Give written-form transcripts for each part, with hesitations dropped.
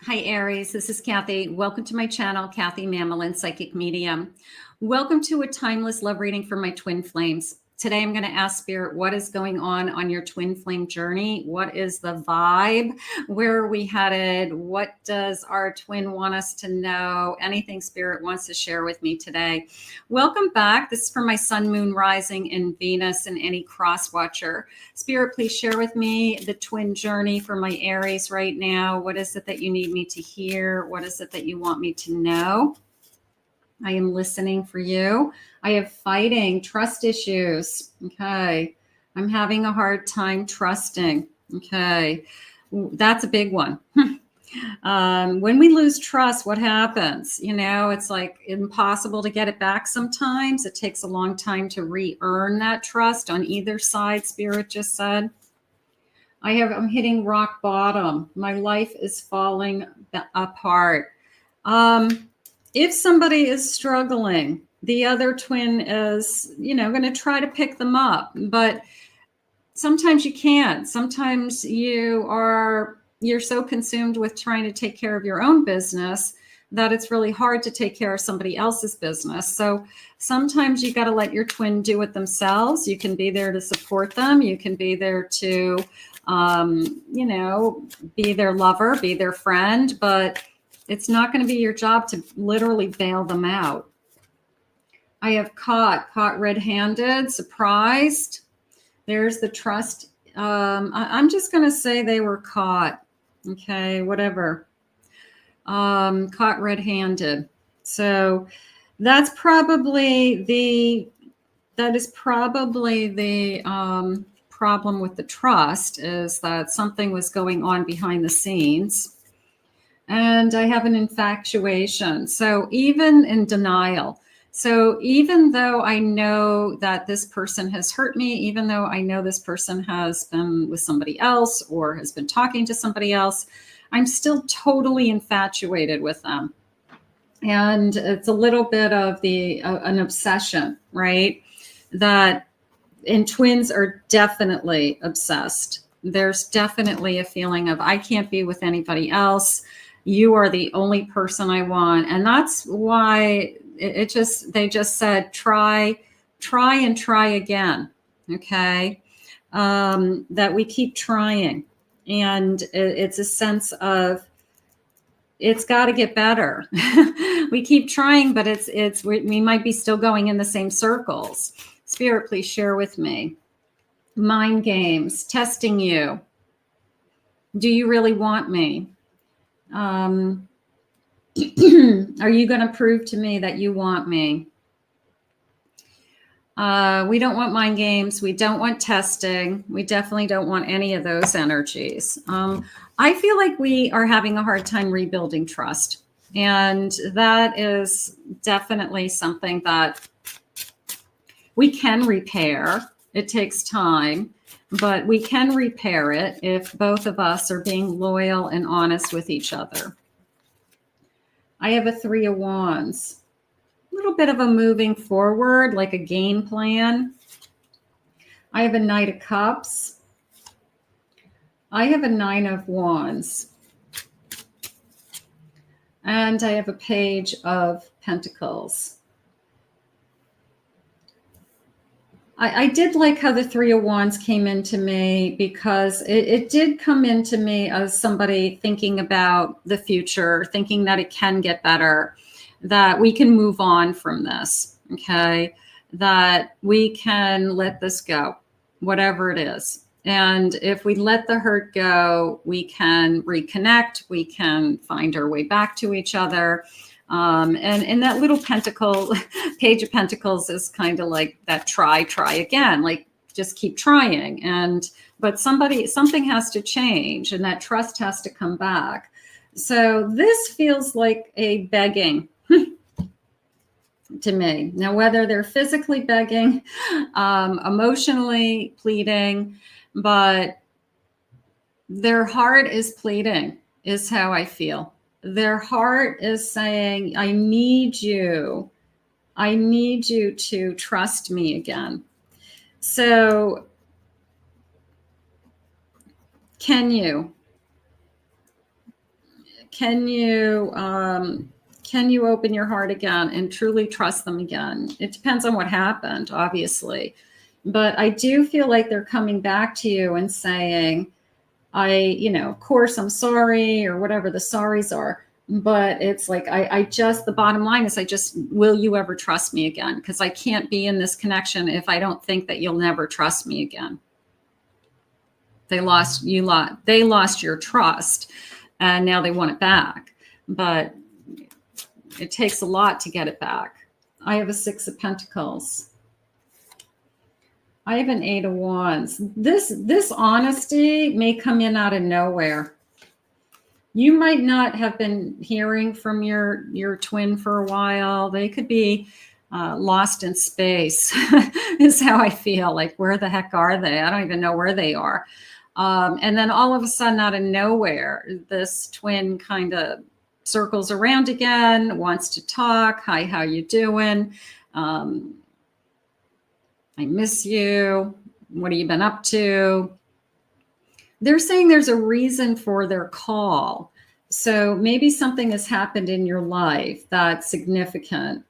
Hi, Aries. This is Kathy. Welcome to my channel, Kathy Mamolen, Psychic Medium. Welcome to a timeless love reading for my twin flames. Today, I'm going to ask Spirit, what is going on your twin flame journey? What is the vibe? Where are we headed? What does our twin want us to know? Anything Spirit wants to share with me today. Welcome back. This is for my sun, moon, rising, and Venus, and any cross watcher. Spirit, please share with me the twin journey for my Aries right now. What is it that you need me to hear? What is it that you want me to know? I am listening for you. I have fighting, trust issues. Okay. I'm having a hard time trusting. Okay. That's a big one. When we lose trust, what happens? You know, it's like impossible to get it back sometimes. It takes a long time to re-earn that trust on either side, Spirit just said. I'm hitting rock bottom. My life is falling apart. If somebody is struggling, the other twin is, going to try to pick them up, but sometimes you can't. Sometimes you're so consumed with trying to take care of your own business that it's really hard to take care of somebody else's business. So sometimes you got to let your twin do it themselves. You can be there to support them. You can be there to, be their lover, be their friend, but it's not going to be your job to literally bail them out. I have caught red-handed, surprised. There's the trust. I'm just going to say they were caught. Okay, whatever. Caught red-handed. So that is probably the problem with the trust, is that something was going on behind the scenes. And I have an infatuation. So even in denial. So even though I know that this person has hurt me, even though I know this person has been with somebody else or has been talking to somebody else, I'm still totally infatuated with them. And it's a little bit of an obsession, right? And twins are definitely obsessed. There's definitely a feeling of, I can't be with anybody else. You are the only person I want. And that's why they just said, try and try again. Okay. That we keep trying. And it's a sense of, it's got to get better. We keep trying, but we might be still going in the same circles. Spirit, please share with me. Mind games, testing you. Do you really want me? Are you going to prove to me that you want me? We don't want mind games. We don't want testing. We definitely don't want any of those energies. I feel like we are having a hard time rebuilding trust. And that is definitely something that we can repair. It takes time, but we can repair it if both of us are being loyal and honest with each other. I have a 3 of Wands. A little bit of a moving forward, like a game plan. I have a Knight of Cups. I have a 9 of Wands. And I have a Page of Pentacles. I did like how the 3 of Wands came into me, because it did come into me as somebody thinking about the future, thinking that it can get better, that we can move on from this, okay? That we can let this go, whatever it is. And if we let the hurt go, we can reconnect, we can find our way back to each other. And that little pentacle, Page of Pentacles, is kind of like that try again, like just keep trying. But something has to change, and that trust has to come back. So this feels like a begging to me. Now, whether they're physically begging, emotionally pleading, but their heart is pleading, is how I feel. Their heart is saying, I need you to trust me again. So can you? can you open your heart again and truly trust them again? It depends on what happened, obviously. But I do feel like they're coming back to you and saying, of course, I'm sorry, or whatever the sorries are. But it's like, the bottom line is, will you ever trust me again? Because I can't be in this connection if I don't think that you'll never trust me again. They lost your trust, and now they want it back. But it takes a lot to get it back. I have a 6 of Pentacles. I have an 8 of Wands. This honesty may come in out of nowhere. You might not have been hearing from your twin for a while. They could be lost in space, is how I feel. Like, where the heck are they? I don't even know where they are. And then all of a sudden, out of nowhere, this twin kind of circles around again, wants to talk. Hi, how you doing? I miss you. What have you been up to? They're saying there's a reason for their call. So maybe something has happened in your life that's significant.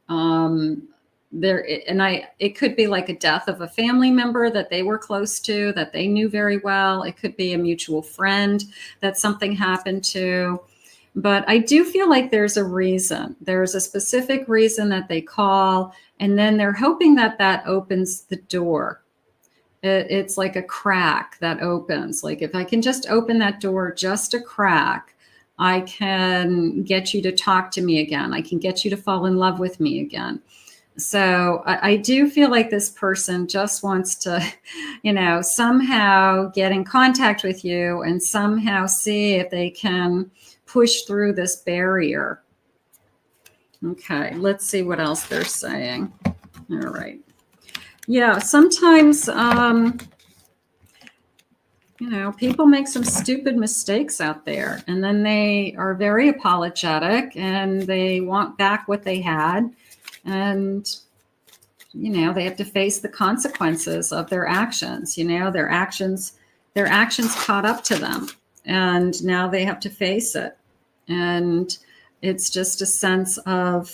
It could be like a death of a family member that they were close to, that they knew very well. It could be a mutual friend that something happened to. But I do feel like there's a reason. There's a specific reason that they call, and then they're hoping that opens the door. It's like a crack that opens. Like, if I can just open that door, just a crack, I can get you to talk to me again. I can get you to fall in love with me again. So I do feel like this person just wants to, somehow get in contact with you and somehow see if they can push through this barrier. Okay, let's see what else they're saying. All right. Yeah, sometimes, people make some stupid mistakes out there, and then they are very apologetic and they want back what they had. And, they have to face the consequences of their actions. Their actions caught up to them, and now they have to face it. And it's just a sense of,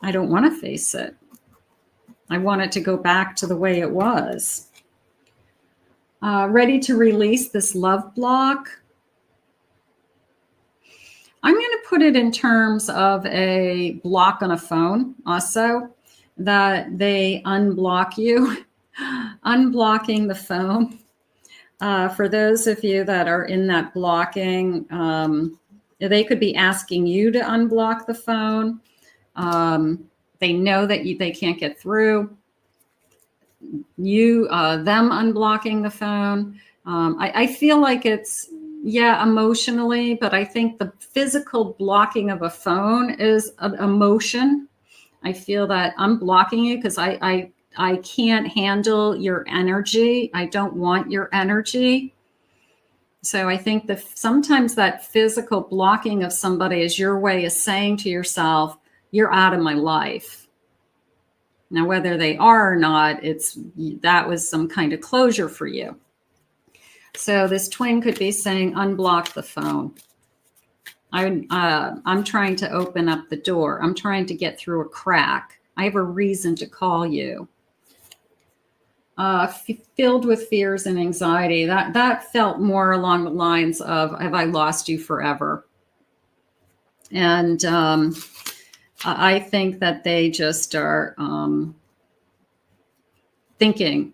I don't want to face it. I want it to go back to the way it was. Ready to release this love block. I'm going to put it in terms of a block on a phone also, that they unblock you, unblocking the phone. For those of you that are in that blocking, they could be asking you to unblock the phone. They know that they can't get through. Them unblocking the phone. I feel like it's, emotionally, but I think the physical blocking of a phone is an emotion. I feel that I'm blocking you because I can't handle your energy. I don't want your energy. So I think that sometimes that physical blocking of somebody is your way of saying to yourself, you're out of my life. Now, whether they are or not, that was some kind of closure for you. So this twin could be saying, unblock the phone. I'm trying to open up the door. I'm trying to get through a crack. I have a reason to call you. Filled with fears and anxiety. That felt more along the lines of, have I lost you forever? And I think that they just are thinking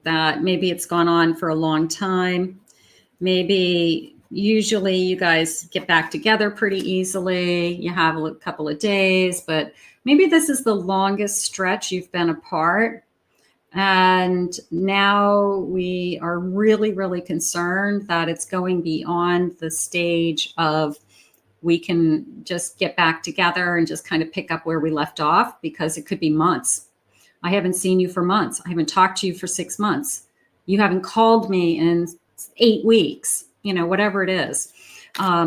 that maybe it's gone on for a long time. Maybe usually you guys get back together pretty easily. You have a couple of days, but maybe this is the longest stretch you've been apart. And now we are really, really concerned that it's going beyond the stage of we can just get back together and just kind of pick up where we left off, because it could be months. I haven't seen you for months. I haven't talked to you for 6 months. You haven't called me in 8 weeks, whatever it is.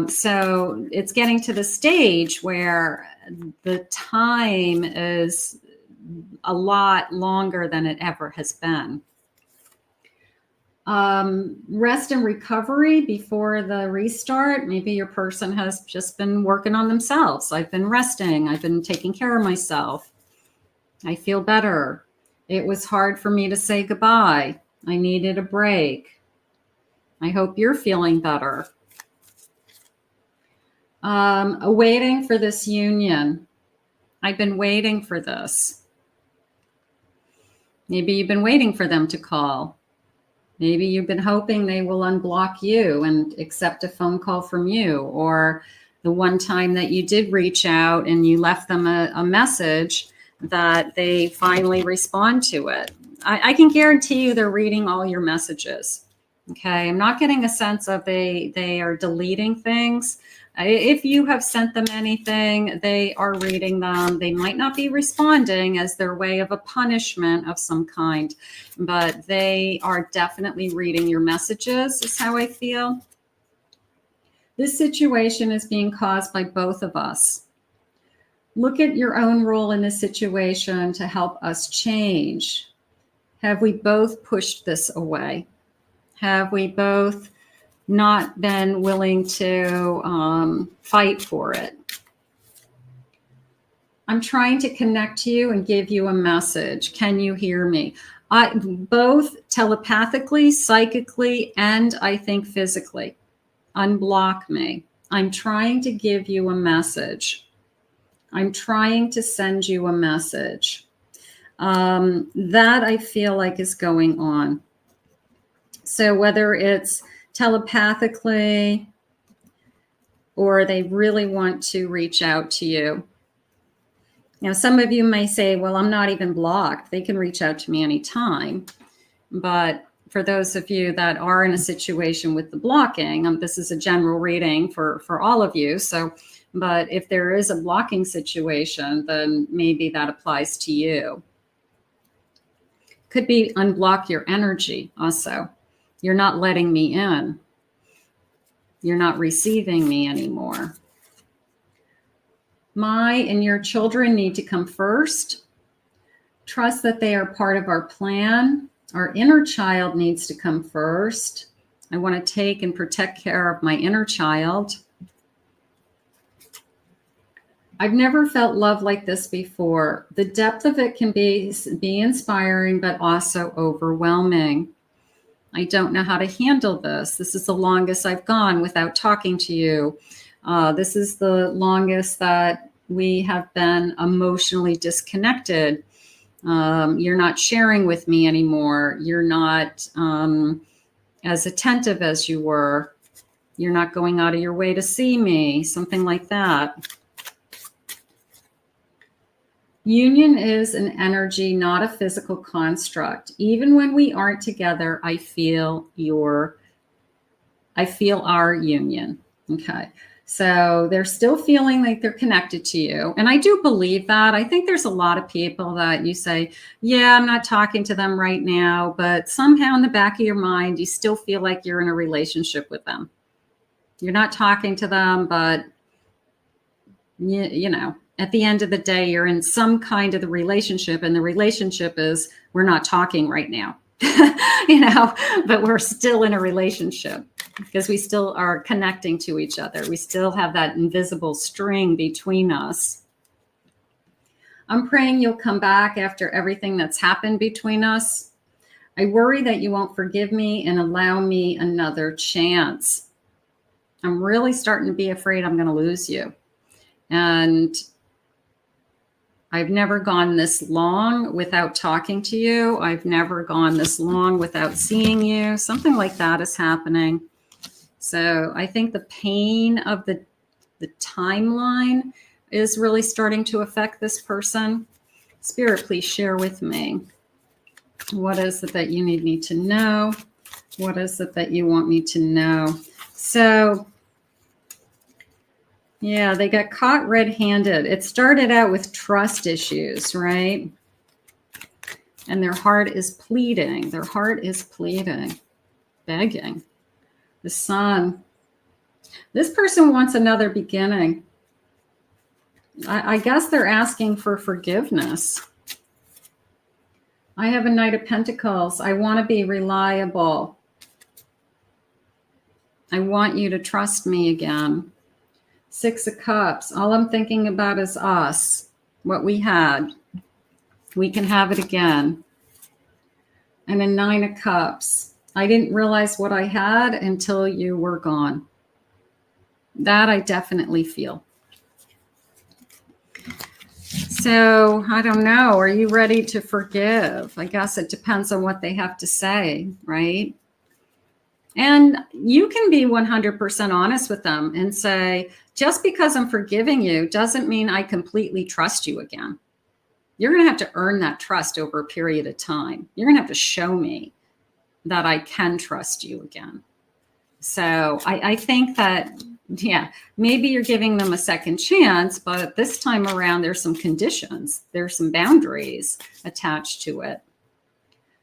So it's getting to the stage where the time is a lot longer than it ever has been. Rest and recovery before the restart. Maybe your person has just been working on themselves. I've been resting. I've been taking care of myself. I feel better. It was hard for me to say goodbye. I needed a break. I hope you're feeling better. Waiting for this union. I've been waiting for this. Maybe you've been waiting for them to call. Maybe you've been hoping they will unblock you and accept a phone call from you, or the one time that you did reach out and you left them a message that they finally respond to it. I can guarantee you they're reading all your messages. Okay, I'm not getting a sense of they are deleting things. If you have sent them anything, they are reading them. They might not be responding as their way of a punishment of some kind, but they are definitely reading your messages, is how I feel. This situation is being caused by both of us. Look at your own role in this situation to help us change. Have we both pushed this away? Have we both not been willing to fight for it? I'm trying to connect to you and give you a message. Can you hear me? Both telepathically, psychically, and I think physically. Unblock me. I'm trying to give you a message. I'm trying to send you a message. That I feel like is going on. So whether it's telepathically or they really want to reach out to you. Now, some of you may say, well, I'm not even blocked. They can reach out to me anytime. But for those of you that are in a situation with the blocking, this is a general reading for all of you. So, but if there is a blocking situation, then maybe that applies to you. Could be unblock your energy also. You're not letting me in. You're not receiving me anymore. My and your children need to come first. Trust that they are part of our plan. Our inner child needs to come first. I want to take and protect care of my inner child. I've never felt love like this before. The depth of it can be inspiring, but also overwhelming. I don't know how to handle this. This is the longest I've gone without talking to you. This is the longest that we have been emotionally disconnected. You're not sharing with me anymore. You're not as attentive as you were. You're not going out of your way to see me, something like that. Union is an energy, not a physical construct. Even when we aren't together, I feel our union. Okay. So they're still feeling like they're connected to you. And I do believe that. I think there's a lot of people that you say, yeah, I'm not talking to them right now, but somehow in the back of your mind, you still feel like you're in a relationship with them. You're not talking to them, but you know, at the end of the day, you're in some kind of the relationship, and the relationship is we're not talking right now, you know, but we're still in a relationship because we still are connecting to each other. We still have that invisible string between us. I'm praying you'll come back after everything that's happened between us. I worry that you won't forgive me and allow me another chance. I'm really starting to be afraid I'm going to lose you. And I've never gone this long without talking to you. I've never gone this long without seeing you. Something like that is happening. So I think the pain of the timeline is really starting to affect this person. Spirit, please share with me. What is it that you need me to know? What is it that you want me to know? So yeah, they got caught red-handed. It started out with trust issues, right? And their heart is pleading. Their heart is pleading, begging. The Sun. This person wants another beginning. I guess they're asking for forgiveness. I have a Knight of Pentacles. I want to be reliable. I want you to trust me again. 6 of Cups. All I'm thinking about is us, what we had. We can have it again. And a 9 of Cups. I didn't realize what I had until you were gone. That I definitely feel. So I don't know. Are you ready to forgive? I guess it depends on what they have to say, right? And you can be 100% honest with them and say, just because I'm forgiving you doesn't mean I completely trust you again. You're going to have to earn that trust over a period of time. You're going to have to show me that I can trust you again. So I think that, yeah, maybe you're giving them a second chance, but this time around, there's some conditions. There's some boundaries attached to it.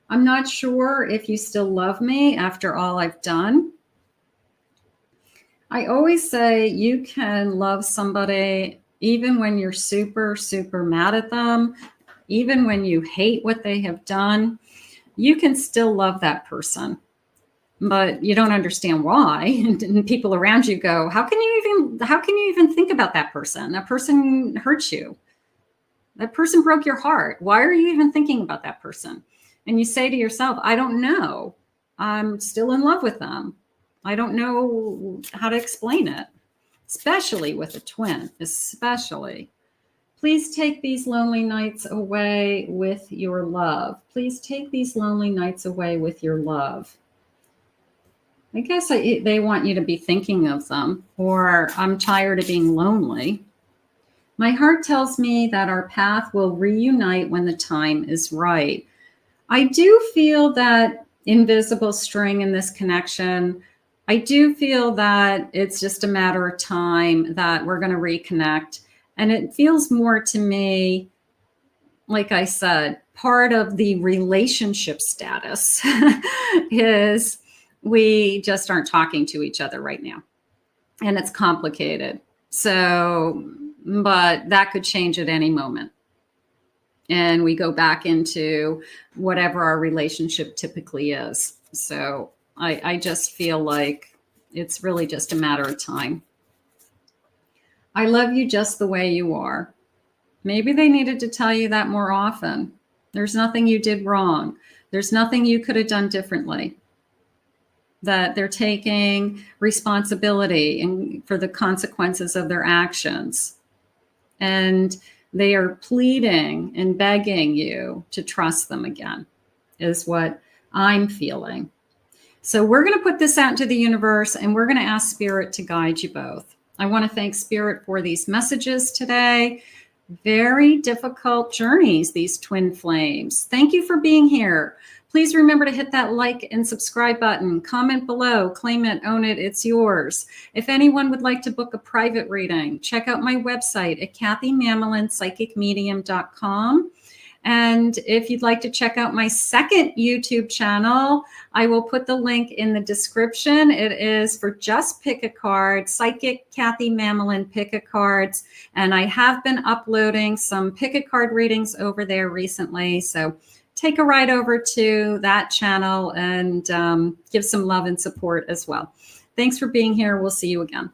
I'm not sure if you still love me after all I've done. I always say you can love somebody even when you're super, super mad at them, even when you hate what they have done. You can still love that person, but you don't understand why. And people around you go, how can you even think about that person? That person hurt you. That person broke your heart. Why are you even thinking about that person? And you say to yourself, I don't know. I'm still in love with them. I don't know how to explain it, especially with a twin, especially. Please take these lonely nights away with your love. Please take these lonely nights away with your love. I guess they want you to be thinking of them, or I'm tired of being lonely. My heart tells me that our path will reunite when the time is right. I do feel that invisible string in this connection. I do feel that it's just a matter of time that we're going to reconnect. And it feels more to me, like I said, part of the relationship status is we just aren't talking to each other right now. And it's complicated. So, but that could change at any moment. And we go back into whatever our relationship typically is. So I just feel like it's really just a matter of time. I love you just the way you are. Maybe they needed to tell you that more often. There's nothing you did wrong. There's nothing you could have done differently. That they're taking responsibility for the consequences of their actions. And they are pleading and begging you to trust them again, is what I'm feeling. So we're going to put this out into the universe, and we're going to ask Spirit to guide you both. I want to thank Spirit for these messages today. Very difficult journeys, these twin flames. Thank you for being here. Please remember to hit that like and subscribe button. Comment below, claim it, own it, it's yours. If anyone would like to book a private reading, check out my website at kathymamolenspsychicmedium.com. And if you'd like to check out my second YouTube channel, I will put the link in the description. It is for just pick a card, Psychic Kathy Mamolen pick a cards. And I have been uploading some pick a card readings over there recently. So take a ride over to that channel and give some love and support as well. Thanks for being here. We'll see you again.